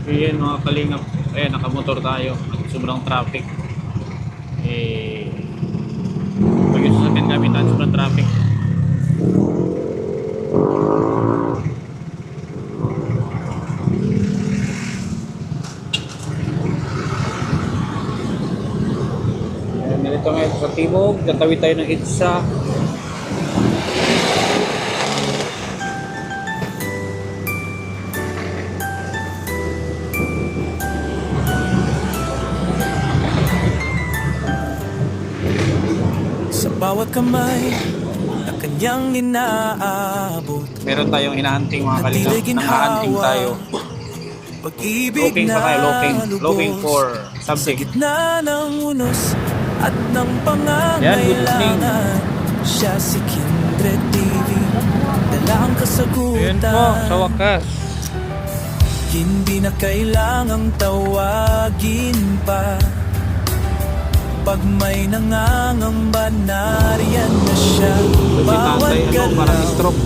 Ayan mga kalingap, ayan nakamotor tayo at sobrang traffic. Eh, pag yung sasakyan kami tayo sobrang traffic. Ayan, nalito ngayon sa Timog, tatawid tayo ng Itza. Sa bawat kamay na kanyang inaabot, Meron tayong hinahunting mga kalingap, nakahunting tayo. pag-ibig Looking na pa tayo, looking for sa something. gitna ng unos at ng Yan, good evening. pangangailangan. Siya si Kindred TV, dala ang Ayan po, sa kasagutan. wakas. Hindi na kailangang tawagin pa. Pag may nangangamba, nariyan na siya. Si Bawat tatay, parang stroke.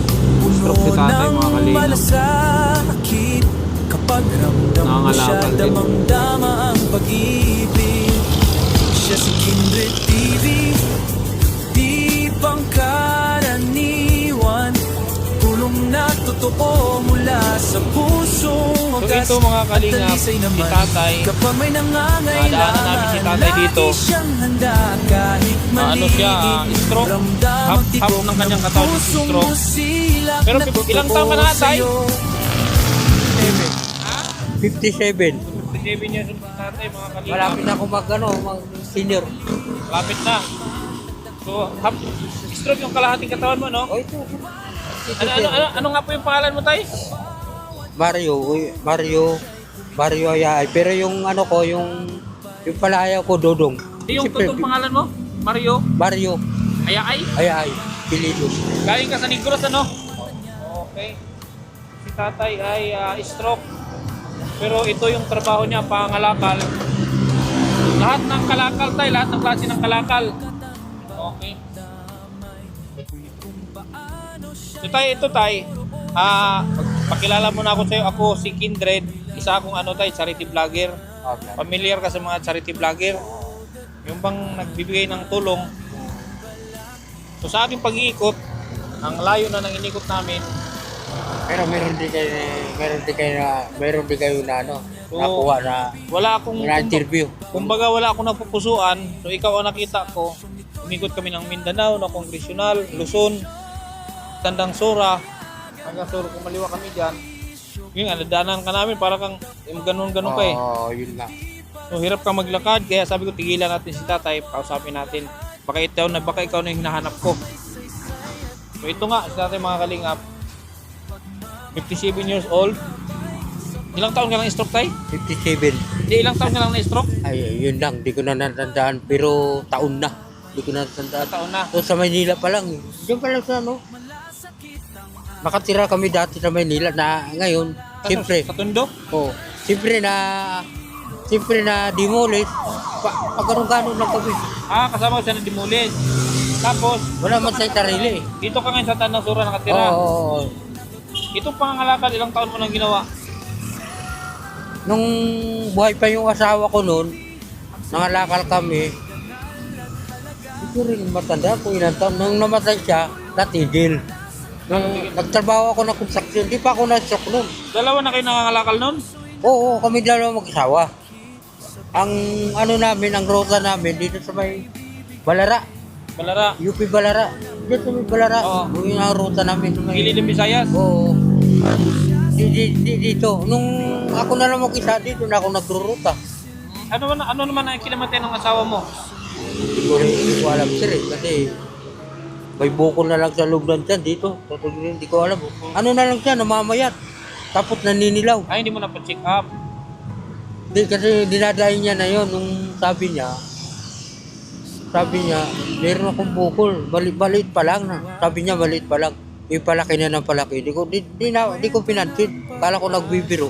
Stroke si tatay mga ng kalingap. malasakit. Kapag ramdam mo siya, Nangangalakal din. damang-dama ang pag-ibig. Siya si Kindred TV, di pangkaraniwan. Tulong na totoo mula sa pusong So wagas. ito mga kalingap, At talisay si naman, tatay, kapag may nadaanan namin si tatay dito. lagi siyang handa kahit ano siya, stroke. Ramdam ang Half tibok ng kanyang katawan is pusong stroke. busilak Pero na ilang totoo taon ka na, tay? sa'yo. 57. 57 years old na tatay mga kalingap. Malapit na ako mag-senior. Lapit na. So, stroke yung kalahating katawan mo, no? O ito. Ano nga po yung pangalan mo, tay? Mario. Mario Ayay. Pero yung ano ko, yung palaya ko, Dodong. Yung Siyempre, totoong pangalan mo? Mario Mario Ayay? Ayay. Pilido. Galing ka sa Negros, ano? Okay. Si tatay ay stroke. Pero ito yung trabaho niya, pangalakal. Lahat ng kalakal tayo, lahat ng klase ng kalakal. Okay. So tayo, ito tayo. Pakilala muna ako sa'yo. Ako si Kindred. Isa akong charity vlogger. Okay. Familiar ka sa mga charity vlogger? Yung bang nagbibigay ng tulong. So sa ating pag-iikot, ang layo na ng inikot namin, Pero meron din kayo na ano, So, nakuha na wala akong interview. kumbaga wala akong napupusuan. So ikaw ang nakita ko. Umikot kami ng Mindanao, na Congressional, Luzon, Tandang Sora, hanggang Sora kumaliwa kami diyan. Yung nadaanan ka namin para kang ganun-ganun ka eh. Oo, yun nga. So hirap kang maglakad, kaya sabi ko tigilan natin si tatay, kausapin natin. Baka ikaw na yung hinahanap ko. So ito nga, si tatay mga kalingap, 57 years old. Ilang taon ka lang stroke tay? 57. Hindi, ilang taon ka lang na-stroke? Ay, yun lang. Di ko na natandaan. Pero taon na. Di ko na natandaan. Taon na. So, sa Maynila pa lang. Diyan pa lang sa ano. Nakatira kami dati sa Maynila na ngayon, siyempre, Sa Tondo? oh, siyempre na demolish, pagkarong-ganon lang kami. Kasama ko siya na Dimulis. Tapos, Wala man sa sarili. dito ka ngayon sa Tandang Sura nakatira. Oo. Itong pangangalakal, ilang taon mo nang ginawa? Nung buhay pa yung asawa ko noon, nangalakal kami, hindi ko rin matanda kung ilang taon. Nung namatay siya, natigil. Nung nagtrabaho ako ng construction, di pa ako na-stroke noon. Dalawa na kayo nangangalakal nun? Oo, kami dalawa mag-asawa. Ang ano namin, ang ruta namin dito sa may Balara, Balara. UP Balara. Dito sa may Balara, Oo. yung ang ruta namin. Sa may, Gilid ng Visayas. oo. Dito. Nung ako na lang mag-isa dito na ako nagruruta. Ano naman ang kinamatay ng asawa mo? Hindi ko alam sir eh, kasi may bukol na lang sa loob ng tiyan dito. Hindi ko alam. Ano na lang siya, namamayat. Tapos naninilaw. Ay, hindi mo na pa-check up. Hindi, kasi dinadayin niya na yon nung sabi niya, meron akong bukol, maliit pa lang na. Sabi niya, maliit pa lang. Yung palaki na ng palaki. Di ko pinansin. Kala ko nagbibiro.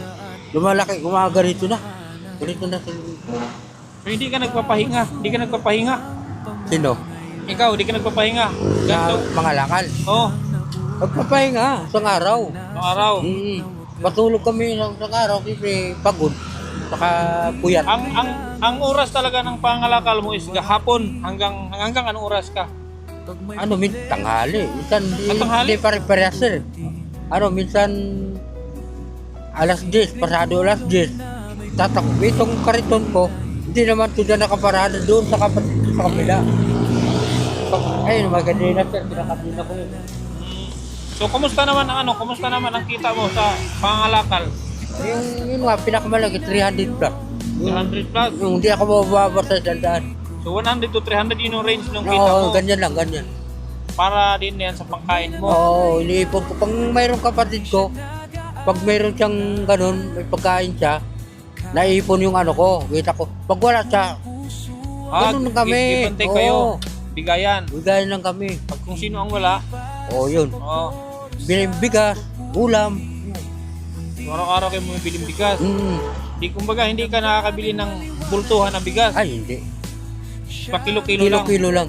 Lumalaki, gumaganito na. Ganito na. So, hindi ka nagpapahinga. Sino? Ikaw, hindi ka nagpapahinga. Na Ganito. mga lakal. Oo. Magpapahinga, isang araw. Noong araw. Mm. matulog kami ng araw kasi pagod. Saka puyat. Ang oras talaga ng pangalakal mo is hapon hanggang anong oras ka? Tanghali. Minsan Tanghali? hindi pare-parehas sir. Minsan alas 10, pasado alas 10. Tatakbo itong kariton ko. Hindi naman ito na nakaparada doon sa kabila. Ayun, maganda na sir. Pinakabina ko yun. So kumusta naman ang kita mo sa pangalakal? Yung nga, pinakamalaki, 300 plus. 300 plus. Yung hindi ako mababa sa dandaan. So 100 to 300 yun yung range ng kita Oo, mo. ganyan lang, ganyan. Para din yan sa pangkain mo. Oo, iniipon ko. Pag mayroong kapatid ko, pag mayroon siyang ganun, may pagkain siya, naipon yung ko, kita ko. Pag wala siya, ganun lang kami. Ibantay kayo. Bigayan. Bigayan lang kami. Pag kung sino ang wala, Yun. Bigas, ulam. So, araw-araw kayo bumibili ng bigas. Mm. Hindi ka nakakabili ng bultuhan ng bigas. Ay, hindi. Pa kilo-kilo lang. Kilo lang.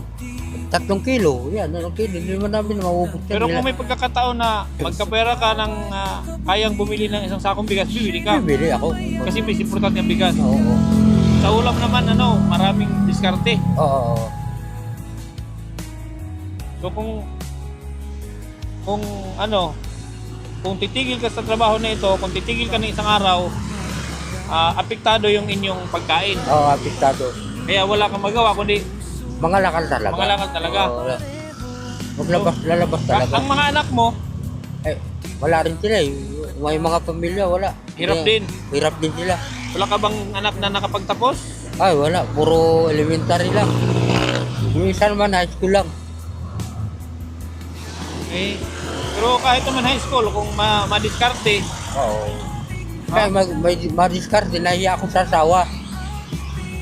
3 kilo. Yan, 3 kilo. Hindi naman namin maubos yan. Pero kung may pagkakataon na magkapera ka ng kayang bumili ng isang sakong bigas, bibili ka. Bibili ako. Kasi mas importante ang bigas. Oo. Sa ulam naman, maraming diskarte. Oo. So kung titigil ka sa trabaho na ito, kung titigil ka ng isang araw, apektado yung inyong pagkain. Oo, apektado. Kaya wala kang magawa kundi Mga lakal talaga. mga lakad talaga. Oo, lalabas talaga. Ang mga anak mo, Wala rin sila eh. May mga pamilya, wala. Hirap din. Hirap din sila. wala ka bang anak na nakapagtapos? Ay, wala. Puro elementary lang. Yung isa naman, high school lang. Pero kahit naman high school, kung madiskarte, Oo. Kaya madiskarte, nahiya ako sa asawa.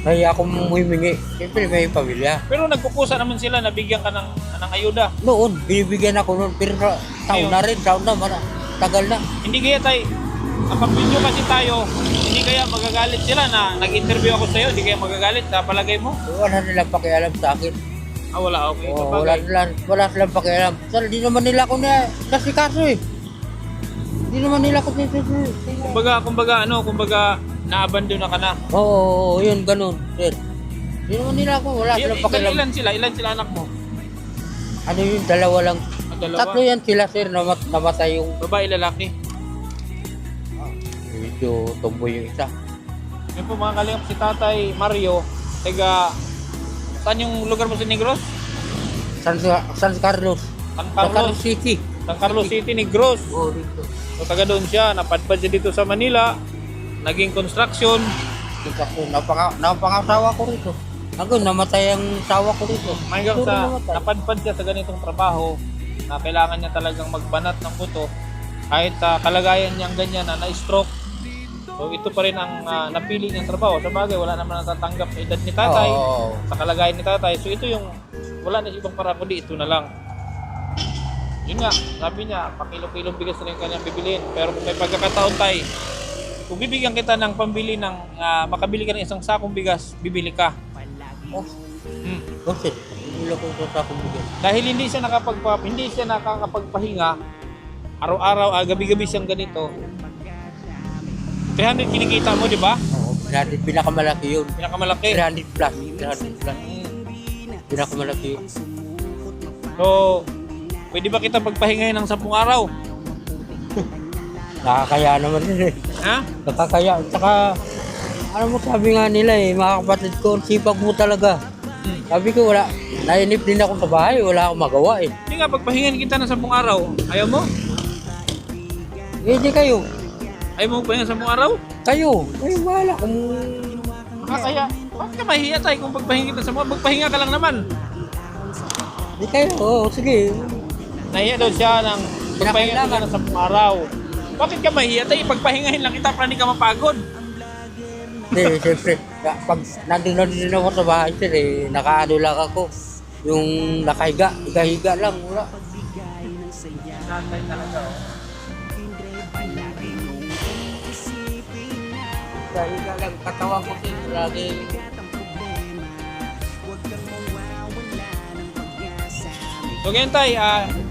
Nahiya akong humimingi. Siyempre may pamilya. pero nagkukusa naman sila na bigyan ka ng ayuda. Noon, binibigyan ako noon. Pero taon na rin, tagal na. Hindi kaya tayo, kapag video kasi tayo, hindi kaya magagalit sila na nag-interview ako sa'yo, hindi kaya magagalit sa palagay mo? Wala nilang pakialam sa akin. Wala, okay. Oo, wala silang pakialam. Sir, di naman nila ako nasikaso eh. Di naman nila ako nasikaso. Kumbaga, na-abandon na ka na. Oo, yun, ganun. Sir. Di naman nila ako, wala silang pakialam. Ilan sila anak mo? Ano yun, dalawa lang. Dalawa? Tatlo yan sila, sir, namatay yung... Babae, lalaki. Medyo tomboy yung isa. Yan po mga kalingap, si Tatay Mario, saan yung lugar mo sa Negros? San Carlos. San San Carlos Carlos. City. San Carlos City, Negros. Oo, dito. So, taga doon siya, napadpad siya dito sa Manila, naging construction. Dito ako, napangasawa ko rito. Hanggang namatay ang sawa ko rito. Hanggang Puro sa namatay. napadpad siya sa ganitong trabaho na kailangan niya talagang magbanat ng buto kahit sa kalagayan niyang ganyan na na-stroke. So ito pa rin ang napili niyang trabaho. Sa bagay, wala naman natatanggap sa edad ni tatay, Oo. sa kalagayan ni tatay. So ito yung wala na ibang paraan kundi ito na lang. Yun nga, sabi niya, pakilo-kilong bigas na yung kanyang bibiliin. Pero kung may pagkakataon tayo, kung bibigyan kita ng pambili ng, makabili ka ng isang sakong bigas, bibili ka. Oh, kasi, hindi ko sa sakong bigas. Dahil hindi siya nakakapagpahinga, araw-araw, gabi-gabi siyang ganito. 300 kinikita mo, di ba? Oo, pinakamalaki yun. Pinakamalaki. 300 plus. 300 plus. Pinakamalaki yun. So, pwede ba kita pagpahingayin ng 10 araw? Nakakaya naman yun eh. Ha? Nakakaya. Saka, mo sabi nga nila mga kapatid ko, sipag mo talaga. Sabi ko wala, nainip din ako sa bahay, wala akong magawa eh. Hindi nga, pagpahingayin kita ng 10 araw. Ayaw mo? Hindi kayo. Ayaw mo magpahinga ng 10 araw? Kayo bahala kung... Kaya, bakit ka mahihiya tayo kung pagpahinga kita sa mga? Magpahinga ka lang naman. Hindi kayo, sige. Nahiya daw siya ng pagpahinga kita ng 10 araw. Bakit ka mahihiya tayo? Pagpahingahin lang kita para hindi ka mapagod. Hindi, siyempre, pag nandun din ako sa bahay, sir, nakaano lang ako. Yung nakahiga, higa lang, wala. Natay talaga, Higa lang, katawan ko sir, lagi. So ganyan tayo,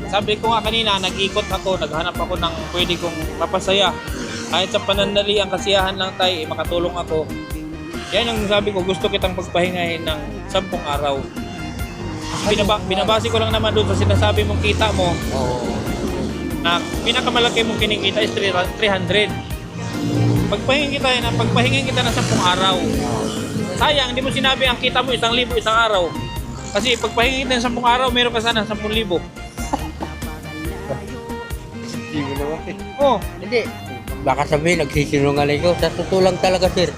sabi ko nga kanina, nag-ikot ako, naghanap ako ng pwede kong mapasaya. Kahit sa panandali ang kasiyahan lang tayo, makatulong ako. Yan ang sabi ko, gusto kitang pagpahingahin ng 10 araw. Binabase ko lang naman doon sa sinasabi mong kita mo Oo. na pinakamalaki mong kinikita is 300. Pagpahingin kita ng 10 araw. Sayang, hindi mo sinabi ang kita mo 1,000 isang araw. Kasi pagpahingin kita ng 10 araw, meron ka sana 10,000. Hindi mo naman. Oh, Hindi. Baka sabihin, nagsisinungaling ko. Sa totoo lang talaga, sir.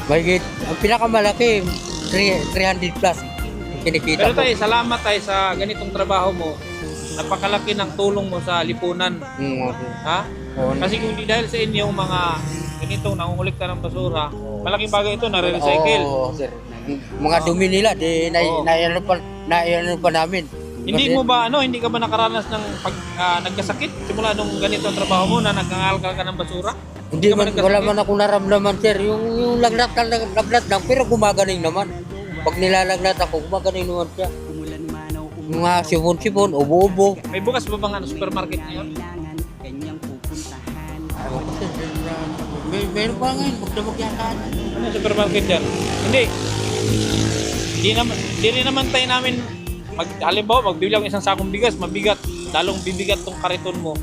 Mahigit, ang pinakamalaki, 300 plus. Ang kinikita pero ko. tayo, salamat tayo sa ganitong trabaho mo. Napakalaki ng tulong mo sa lipunan. Okay. Ha? Oo. Kasi kung di dahil sa inyo mga ganitong nangungulikta ng basura, malaking bagay ito, nare-recycle. Oo, sir. Mga dumi nila, Oo. naiano pa namin. Hindi mo ba hindi ka ba nakaranas ng nagkasakit simula nung ganito ang trabaho mo na nagngangalkal ka ng basura? Hindi ka ba man, nagkasakit? wala man ako naramdaman, sir. Yung lagnat lang, pero gumagaling naman. Pag nilalagnat ako, gumagaling naman siya. Yung mga sipon-sipon, ubo-ubo. May bukas ba bang supermarket ngayon? Meron pa ngayon, magdamag yata. Ano yung supermarket dyan? Hindi rin naman tayo namin halimbawa, magbibili ako isang sakong bigas, mabigat, lalong bibigat tong kariton mo.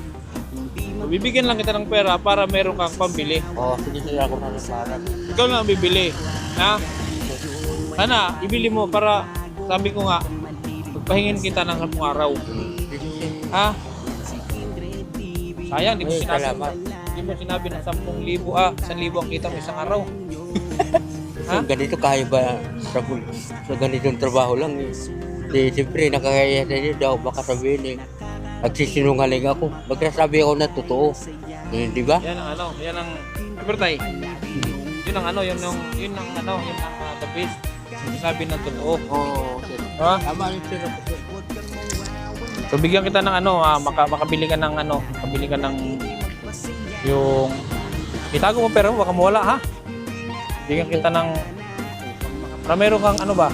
Bibigyan lang kita ng pera para meron kang pambili. Oo, sige sila ako na nasalat. Ikaw lang ang bibili. Ha? Sana, ibili mo para, sabi ko nga, pagpahingin kita ng 10 araw. Ha? Sayang, di mo Ay, sinabi. salamat. Di mo sinabi ng 10,000, 1,000 ang kita mo isang araw. Ha? So, ganito kaya ba sa ganitong trabaho lang eh. Di, siyempre, nakakaya na niyo daw, baka sabihin eh, nagsisinungaling ako. Magkasabi ako na totoo. Eh, di ba? Yan ang yan ang Bertay. Yun ang the best. Sabi ng totoo. Oo, sir. Ha? Tama yung sir. So bigyan kita ng makabili ka ng makabili ka ng yung itago mo pero baka mawala ha. Bigyan kita ng para meron kang ba?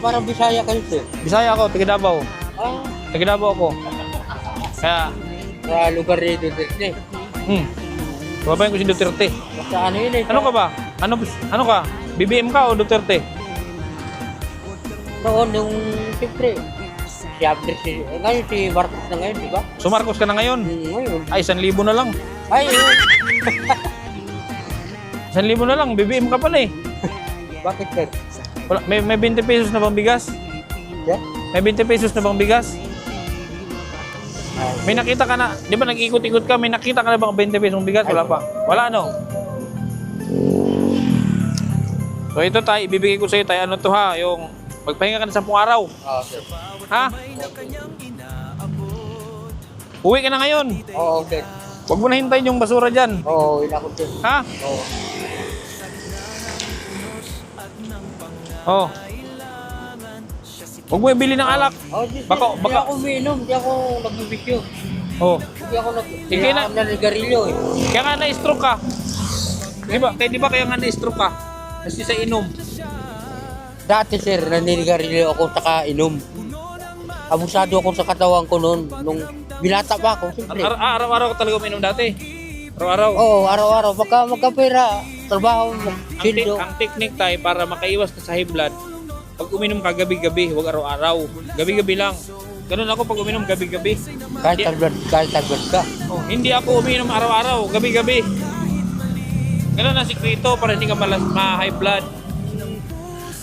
Parang Bisaya kayo, sir. Bisaya ako, taga Davao. Ah, Taga Davao ako. Kaya, sa lugar ni Duterte. kababayan ko si Duterte. Sa ano yun eh? Ano ka ba? Ano ka? BBM ka o Duterte? Noon, yung siyempre, si Abner, ngayon si Marcos na ngayon, di ba? So Marcos ka na ngayon? Ngayon. Ay, 1,000 na lang. Ay, 1,000 na lang, BBM ka pala eh. bakit, sir? Wala, may 20 pesos na bang bigas? Yeah? May 20 pesos na bang bigas? May nakita ka na, di ba nag-ikot-ikot ka, may nakita ka na bang 20 pesos bigas? Wala pa. Wala no? So ito tayo, ibibigay ko sa iyo tayo, yung magpahinga ka na 10 araw. Oo, sir. Ha? Uwi ka na ngayon. Oo, sir. Huwag mo na hintayin yung basura dyan. Oo, inakot, sir. Ha? Oo. Oh. Huwag mo ibili ng alak. Oh, di Baka- ako umiinom, di ako nagbibisyo. Oh. Hindi ako Sige na. nanigarilyo eh. Kaya nga na-stroke ka. Di ba kaya nga na-stroke ka? Kasi sa inom. Dati, sir, naninigarilyo ako saka inom. Abusado ako sa katawan ko noon, nung binata pa ako, siyempre. Araw-araw ka talaga uminom dati. Araw-araw. Oo, araw-araw. Magkapera, trabaho, sildo. Ang technique tayo para makaiwas ka sa high blood, pag uminom ka gabi-gabi, huwag araw-araw. Gabi-gabi lang. Ganun ako pag uminom gabi-gabi. Kahit tablad ka. Oh, hindi ako uminom araw-araw, gabi-gabi. Ganun ang sikreto para hindi ka ma-high blood.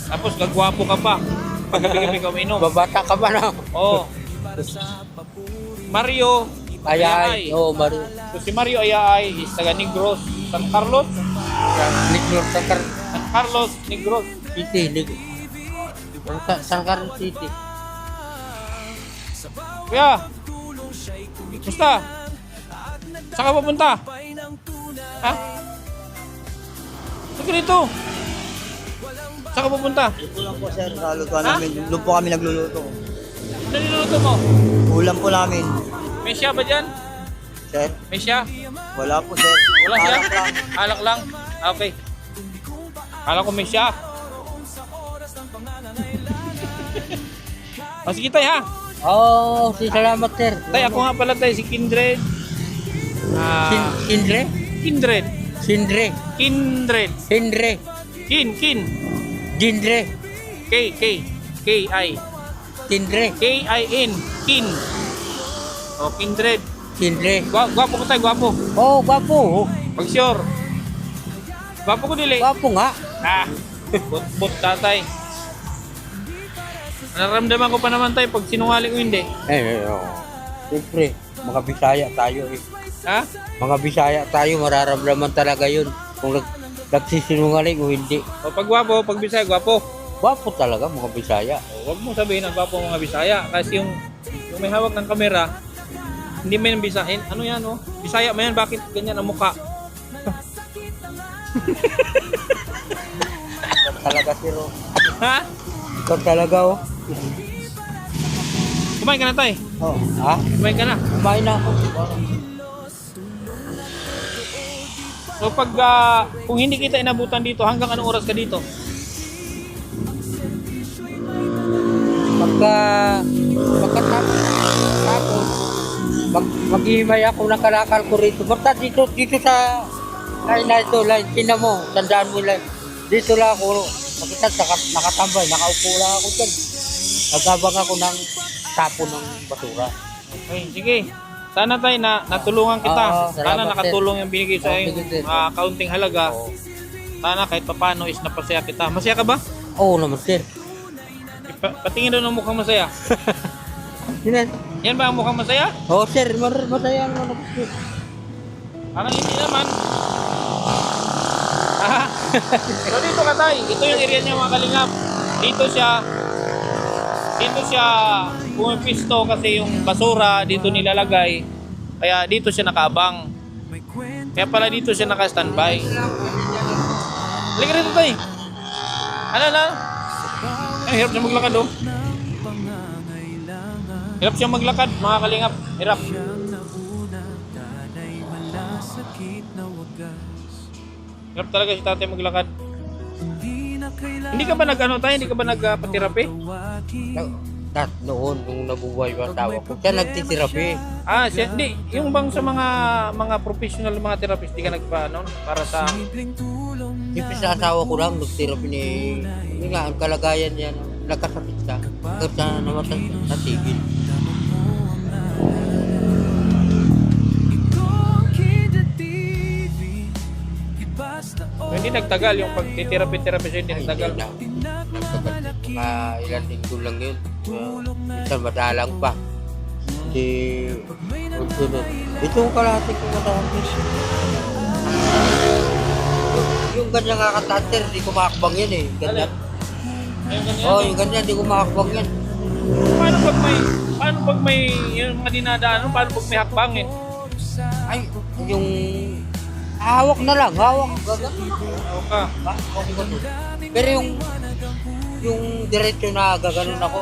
Tapos gagwapo ka pa pag gabi-gabi ka uminom. Babata ka pa na. Oh. Mario Ayay. Oo, Mario. So si Mario Ayay is taga Negros, San Carlos. Negros, San Carlos, Negros. City. San Carlos City. Kuya, musta? Saan ka pupunta? Ha? Sige dito. Saan ka pupunta? Ito lang po sir, sa lutuan Ha? namin. Doon po kami nagluluto. Ano niluluto mo? Ulam po namin. May siya ba dyan? Sir, May siya? wala po sir. Wala siya? Alak lang. Alak lang? Ah, okay. Kala ko may siya. O sige tayo ha. Oo, salamat, sir. Tay, ako nga pala tayo si Kindred. Kindre? Kindred. Sindre. Kindred. Hindre. Kin. Jindre. K-I. Tindre. K-I-N. Kin. O, Kindred. Sindre. Gwapo ko tayo, gwapo. Oh, gwapo. Pag sure. Gwapo ko dili. Gwapo nga. Ah, but tatay. Nararamdaman ko pa naman tayo pag sinungaling o hindi. Oh. Siyempre, mga Bisaya tayo eh. Ha? Mga Bisaya tayo, mararamdaman talaga yun. Kung nagsisinungaling o hindi. O pag gwapo, pag Bisaya, gwapo. Gwapo talaga mga Bisaya. O, huwag mo sabihin na gwapo mga Bisaya. Kasi yung may hawak ng kamera, hindi mo yung Bisaya. Ano yan, oh? Bisaya mo yan, bakit ganyan ang mukha? Ikaw talaga, siro. Ha? Ikaw talaga, oh. Kumain ka na tayo. Oh. Ha? Kumain ka na. Kumain na ako. So pag, kung hindi kita inabutan dito, hanggang anong oras ka dito? Pagkatapos, maghihimay ako ng kalakal ko rito. Basta dito sa line na ito, line, tinan mo, tandaan mo line. Dito lang ako, makita, nakatambay, nakaupo lang ako dyan. Nagabang ako ng tapo ng basura. Okay, sige. Sana tayo natulungan kita. Oo, Sana salamat, nakatulong yung binigay sa Oo, yung sige, sir. kaunting halaga. Oo. Sana kahit papano is napasaya kita. Masaya ka ba? Oo naman, sir. Patingin doon ang mukhang masaya. Yan. Yan ba ang mukhang masaya? Oo, sir, masaya naman ako, sir. Parang hindi naman. Ah, so dito ka tayo. Ito yung area niya mga kalingap. Dito siya pumipisto kasi yung basura dito nilalagay. Kaya dito siya nakaabang. Kaya pala dito siya naka-standby. Halika rito tayo. Ano na? Ay, hirap siya maglakad oh. Hirap siya maglakad mga kalingap. Hirap. Hirap talaga si tatay maglakad. Hindi ka ba Hindi ka ba nagpatirapi? Noon, nung nabubuhay yung asawa ko, siya nagtitirapi. Ah, siya, hindi. Yung bang sa mga professional mga therapist, di ka para sa... Siyempre sa asawa ko lang, nagtirapi ni... Hindi nga, ang kalagayan niya, nagkasakit siya. Hanggang siya namatay sa tigil. Hindi nagtagal yung pagtitirapi-tirapi siya, hindi nagtagal. Hindi na. Nagtagal. Mga ilan linggo lang yun. Minsan madalang pa. Hindi... Sunod. Ito ang kalahati ko matapos. Yung ganyan nga katater, hindi ko makakbang yan eh. Ganyan. Ayun, ganyan. Oo, yung ganyan, hindi ko makakbang yan. Paano pag may yung mga dinadaanan, paano pag may hakbangin? Ay, yung... Hawak na lang, hawak. Gagawin. Okay. Pero yung diretso na gaganon ako,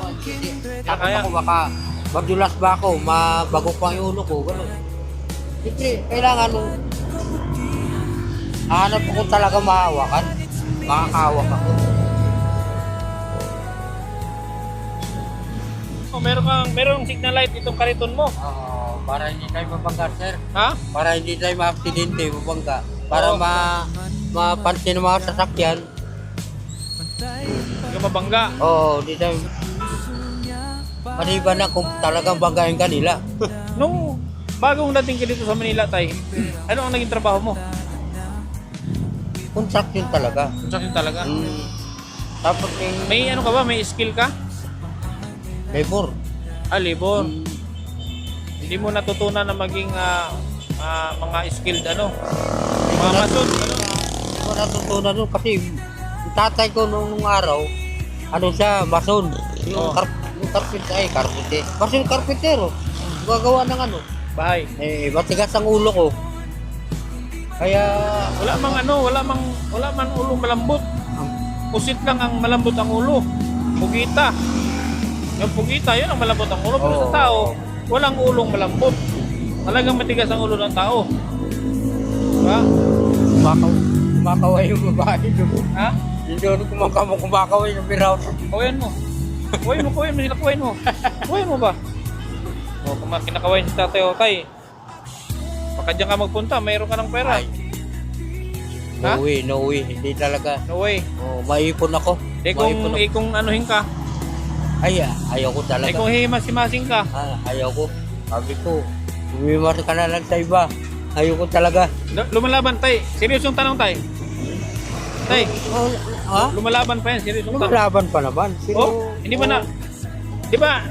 takot kaya. ako baka madulas ba ako, mabago pa yung ulo ko, gano'n. Siyempre, kailangan nung hanap ko talaga mahawakan, makakahawak ako. Oh, merong signal light itong kariton mo. Para hindi tayo mabangga, sir. Ha? Para hindi tayo ma-aksidente, mabangga. Para Oo. mapansin ng mga sasakyan. Hindi ka mabangga. Oo, hindi tayo... Maniba na kung talagang banggain ka nila. Nung bagong dating ka dito sa Manila, tay, ano ang naging trabaho mo? Construction talaga. Construction talaga. Tapos yung May ano ka ba? May skill ka? labor. Labor. Hindi mo natutunan na maging mga skilled mga mason, Hindi ko natutunan nun kasi yung tatay ko nung araw, siya, mason. Yung, Oo. yung carpenter. Kasi yung carpentero, gagawa ng bahay. matigas ang ulo ko. Kaya, Wala mang ulong malambot. Pusit lang ang malambot ang ulo. Pugita. Yung pugita, yun ang malambot ang ulo. Pero Oo. sa tao, walang ulong malambot. Talagang matigas ang ulo ng tao. Diba? kumakaway yung babae doon. Ha? Hindi doon kumakaway yung biraw. Kawayan mo. Kawayan mo. Kinakawayan mo. Kawayan mo ba? O, kung kinakawayan si tatay o tay, baka dyan ka magpunta, mayroon ka ng pera. Ay, Ha? No way, hindi talaga. No way. Oh, maipon ako. Maipon ako. Kung anuhin ka, Ayaw ko talaga. kung himas-himasing ka, Ayaw ko. Sabi ko, lumimas ka na lang sa iba. Ayaw ko talaga. lumalaban tay. Seryosong tanong tay. Tay, lumalaban pa yan, seryosong tanong. Lumalaban pa naman. Oh, hindi ba na, di ba,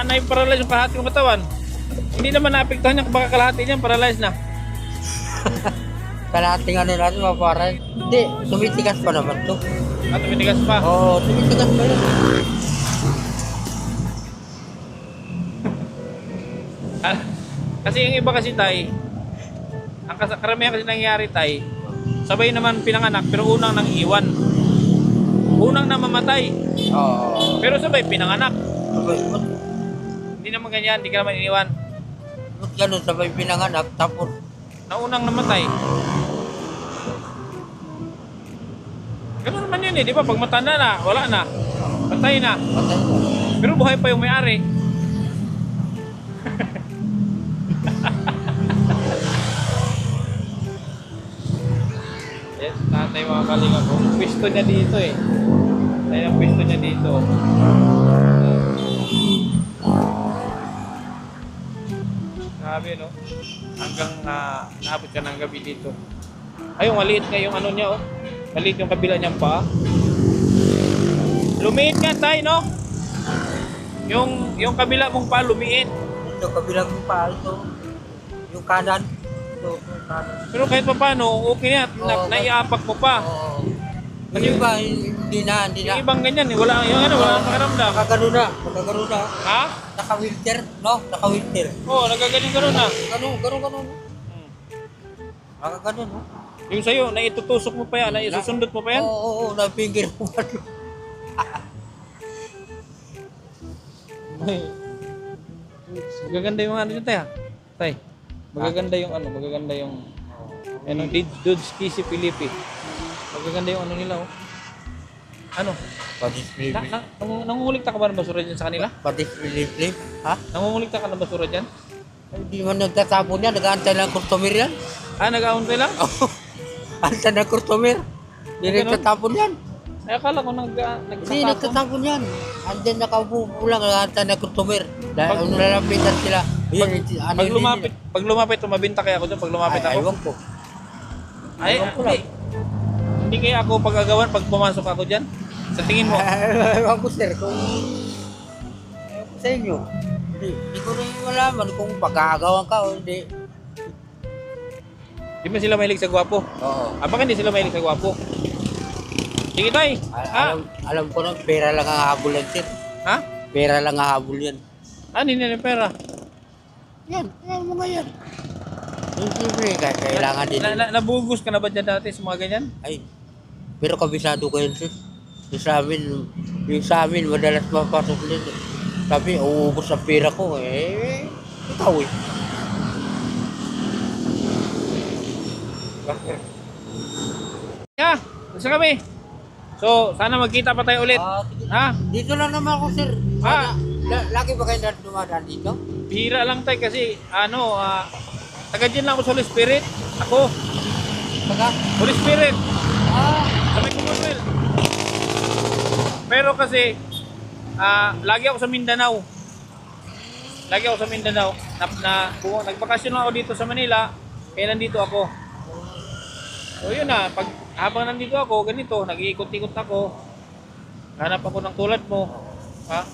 na-paralyze yung kalahati ng katawan? Hindi naman naapektuhan yung baka kalahati niyan, paralyze na. Kalahating ano natin, maparan. Hindi, tumitigas pa naman to. At tumitigas pa. Oo, tumitigas pa yun. Kasi yung iba kasi tay, ang karamihan kasi nangyayari tay, sabay naman pinanganak pero unang nang iwan. Unang namamatay, Oo. pero sabay pinanganak. Ba't Hindi naman ganyan, hindi ka naman iniwan. ganun sabay pinanganak, tapos Naunang namatay. Ganun naman yun eh, di ba? Pag matanda na, wala na. Patay na. patay na. Pero buhay pa yung may-ari. Yes, tatay mga kalinga ko. Pwesto niya dito eh. Tayo ang pwesto niya dito. Grabe no? Hanggang naabot ka ng gabi dito. Ayun, maliit nga yung ano niya oh. Maliit yung kabila niyang paa. Lumiit nga tayo no? Yung kabila mong paa lumiit. Ito, kabilang pa, ito. Yung kanan. Ito, yung kanan. Pero kahit pa paano, okay na. Naiapak mo pa. Oo. Yung iba, hindi na. Yung ibang ganyan eh. Wala nang pakiramdam. Nakagano na. Ha? Naka-winter, no? Naka-winter. Oo, nagagaling ka rin na. Ganun. Nakagano, no? Yung sa'yo, naitutusok mo pa yan, naisusundot mo pa yan. Oo, napingir mo pa. Magaganda yung ano dyan tayo. Tay, magaganda yung Dudski si Filipe. Magaganda yung ano nila oh. Ano? Patis Philip. Nangungulikta ka ba ng basura dyan sa kanila? Patis Philip. Ha? Nangungulikta ka ng basura dyan? Hindi man nagtatapon yan. Nag-aantay lang customer yan. Nag-aantay lang? Antay ng customer. Hindi Ganun? nagtatapon yan. Ay, akala ko Hindi nagtatapon. nagtatapon yan. Andyan nakaupo lang. Nag-aantay ng customer. Dahil nalalapitan sila. Pag lumapit, tumabinta kaya ako dyan pag lumapit ako. Aywan ko. Ay, hindi kaya ako pag-agawan pag pumasok ako dyan? Sa tingin mo? Aywan ko sir. Kung aywan ko sa inyo. Hindi ko rin malaman kung pag-aagawan ka o hindi. Di ba sila mahilig sa gwapo? Oo. Baka hindi sila mahilig sa gwapo? Sige tay! Alam ko na pera lang ang habol yan sir. Ha? Pera lang ang habol yan. Hindi na yung pera. Yan mga yan. Yung siyempre, kailangan din. Nabugos ka na ba dyan dati sa mga ganyan? Ay, pero kabisado ko yun sis. Yung sa amin, madalas mapasok din. Sabi, uubos ang pera ko ikaw eh. Nasa kami. So, sana magkita pa tayo ulit. Sige. Ha? Dito lang naman ako sir. Lagi ba kayo dumadaan dito? Bihira lang tayo kasi, taga dyan lang ako sa Holy Spirit. Ako, Baga? Holy Spirit. Sa may Commonwealth. Pero kasi, lagi ako sa Mindanao. Nagbakasyon lang ako dito sa Manila, kaya nandito ako. So yun na, habang nandito ako, ganito, nag-iikot-ikot ako. Hanap ako ng tulad mo. Ha?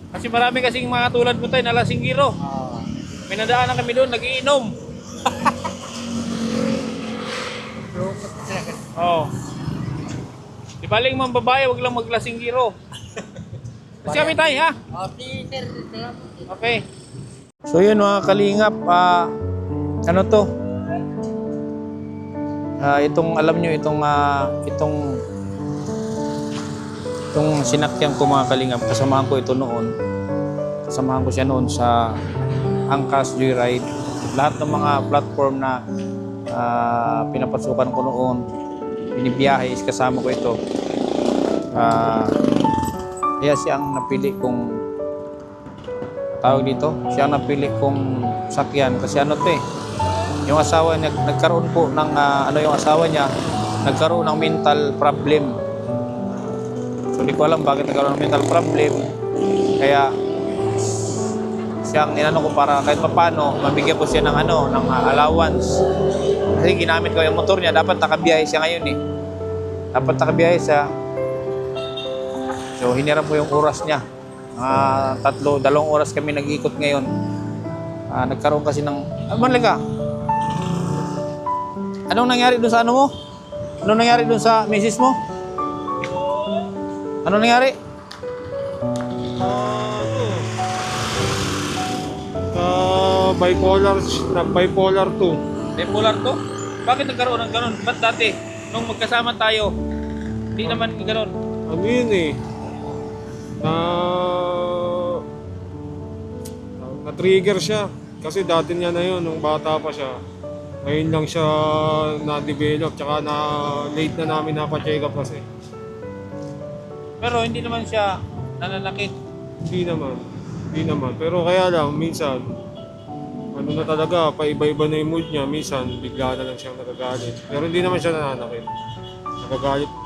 Kasi marami kasing mga tulad mo tayo, nalasinggiro. May nadaanan kami doon, nagiinom. Oo. Di baling mga babae, wag lang maglasinggiro. Kasi kami tayo, ha? Sige sir, salamat. Okay. So yun mga kalingap, ano to? Itong alam nyo, itong sinakyan ko mga kalingap, kasamahan ko ito noon. Kasamahan ko siya noon sa Angkas Joyride. Lahat ng mga platform na pinapasukan ko noon, binibiyahe, is kasama ko ito. Kaya siya ang napili kong tawag dito, siya ang napili kong sakyan kasi ano to Yung asawa niya, nagkaroon po ng, yung asawa niya, nagkaroon ng mental problem. So, hindi ko alam bakit nagkaroon ng mental problem. Kaya, siyang inano ko para kahit paano, mabigyan ko siya ng ng allowance. Kasi ginamit ko yung motor niya, dapat nakabiyahe siya ngayon eh. Dapat nakabiyahe siya. So, hiniram ko yung oras niya. 2 oras kami nag-ikot ngayon. Nagkaroon kasi ng... Manlaga. Anong nangyari doon sa ano mo? Anong nangyari doon sa misis mo? Anong nangyari? Bipolar 2. Bipolar to? Bakit nagkaroon ng ganun? Ba't dati? Nung magkasama tayo, hindi naman ganun. Ano yun eh? Na-trigger siya. Kasi dati niya na yun, nung bata pa siya. Ngayon lang siya na-develop, tsaka late na namin napacheck up kasi. Pero hindi naman siya nananakit. Hindi naman. Pero kaya lang, minsan, ano na talaga, paiba-iba na yung mood niya. Minsan, bigla na lang siyang nagagalit. Pero hindi naman siya nananakit.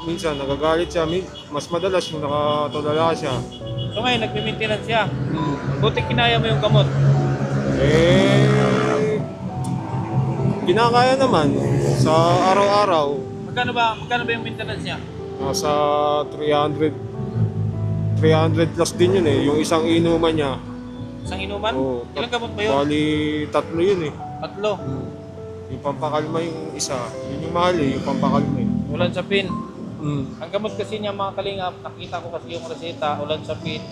Minsan nagagalit siya. Mas madalas yung nakatulala siya. So ngayon, nagme-maintenance siya. Buti kinaya mo yung gamot. Kinakaya naman sa araw-araw. Magkano ba yung maintenance niya? Nasa 300 plus din yun eh. Yung isang inuman niya. Isang inuman? Oo. Ilang gamot ba yun? Bali, 3 yun eh. 3. Yung pampakalma yung isa. Yun yung mahal eh, yung pampakalma eh. Ulan sa pin. Ang gamot kasi niya mga kalingap, nakita ko kasi yung reseta, ulan sa pin.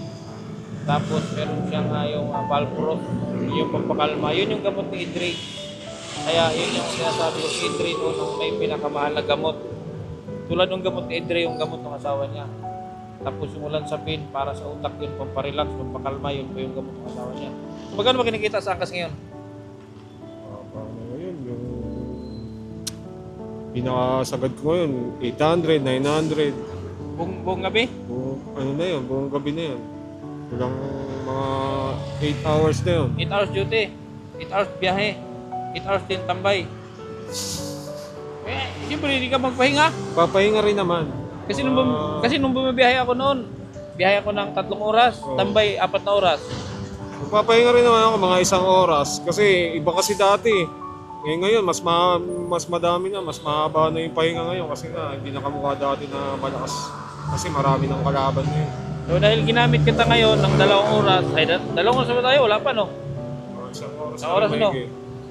Tapos meron siyang yung Valprox, yung pampakalma. Yun yung gamot ni Idre. Kaya yun yung sinasabi ko si Idre nung may pinakamahal na gamot. Tulad ng gamot ni Idre, yung gamot ng asawa niya. Tapos yung ulan sa pin, para sa utak yun, pamparelax, pampakalma, yun po yung gamot ng asawa niya. Magkano ba kinikita sa angkas ngayon? Paano ngayon? Yung pinakasagad ko ngayon, 800, 900. Buong gabi? Ano na yun, buong gabi na yun. Kulang mga 8 hours na yun. 8 hours duty, 8 hours biyahe, 8 hours din tambay. Siyempre hindi ka magpahinga. Papahinga rin naman. Kasi nung bumibiyahe ako noon, biyahe ako ng 3 oras, tambay 4 na oras. Papahinga rin naman ako mga 1 oras. Kasi iba kasi dati. Ngayon, mas madami na, mas mahaba na yung pahinga ngayon. Kasi nga, hindi na kamukha dati na malakas. Kasi marami ng kalaban ngayon. So dahil ginamit kita ngayon ng 2 oras, ay 2 oras ba tayo? Wala pa no? Isang oras. Isang oras no?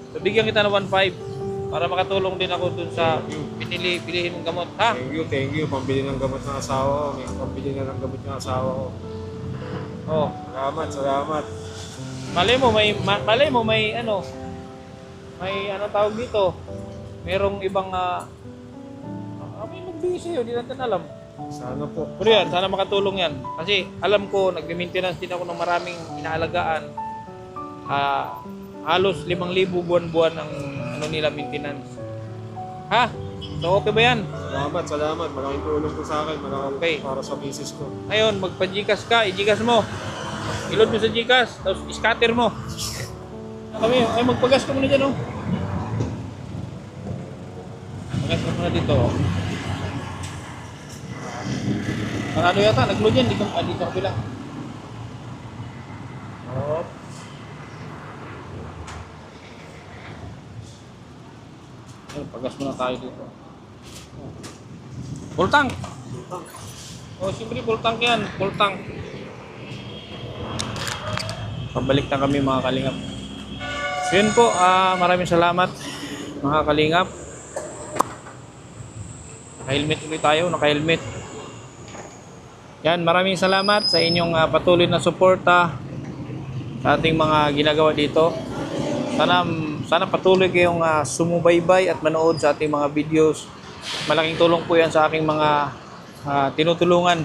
So bigyan kita ng 1.5 para makatulong din ako dun sa pilihin mong gamot, ha? Thank you. Pambili ng gamot ng asawa ko. May pambili na ng gamot ng asawa ko. Oh, Salamat. malay mo may ano tawag dito. Merong ibang may magbigay sa'yo, di natin alam. Sana po. Pero yan, sana makatulong yan. Kasi alam ko, nag-maintenance din ako ng maraming inaalagaan. Halos 5,000 buwan-buwan ang nila maintenance. Ha? So okay ba yan? Salamat. Malaking tulong po sa akin. Okay. Para sa business ko. Ngayon, magpa-Gcash ka, i-Gcash mo. I-load mo sa Gcash, tapos i-scatter mo. Ay, magpagas ka muna dyan, oh. Pagas ka muna dito, oh. Ano yata, nag-load yan, dito ka bilang. Oh. Pagas muna tayo dito. Full tank. Oh, siyempre full tank yan, full tank. Pabalik na kami mga kalingap. So yun po, maraming salamat mga kalingap. Naka-helmet ulit tayo, naka-helmet. Yan, maraming salamat sa inyong patuloy na suporta sa ating mga ginagawa dito. Sana patuloy kayong sumubaybay at manood sa ating mga videos. Malaking tulong po yan sa aking mga tinutulungan.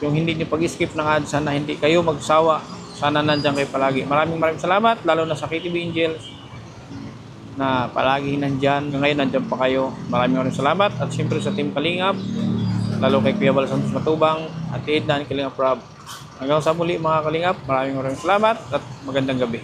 Yung hindi nyo pag-skip ng ads, sana hindi kayo magsawa. Sana nandiyan kayo palagi. Maraming salamat, lalo na sa KTV Angels na palagi nandyan. Ngayon nandyan pa kayo. Maraming salamat. At siyempre sa Team Kalingap, lalo kay Kuya Bal Santos Matubang at Edna ni Kalingap Rob. Hanggang sa muli mga Kalingap, maraming salamat at magandang gabi.